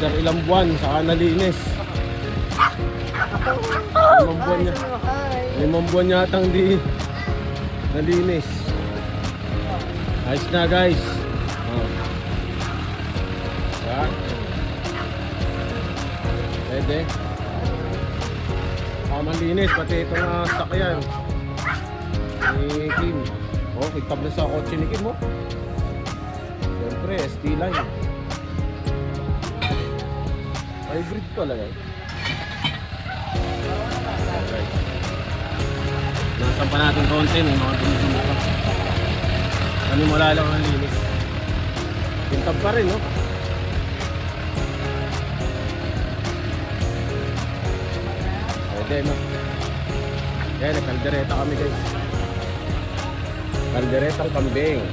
After ilang buwan, saka nalinis. 5 buwan niya. 5 buwan yatang di nalinis. Ayos na guys. Oh. Yan. Pwede. Malinis, pati itong sakyan ni Kim. Oh, itab na sa kotse ni Kim, oh. Siyempre, ST line. Hybrid pala, guys. Okay. Nasan pa natin konti, may mga dumi-dumi. Ano mo lang ang linis. Pintab pa rin, no? Pwede, no? Kaya nagkaldereta kami, guys. Kalderetang kambing.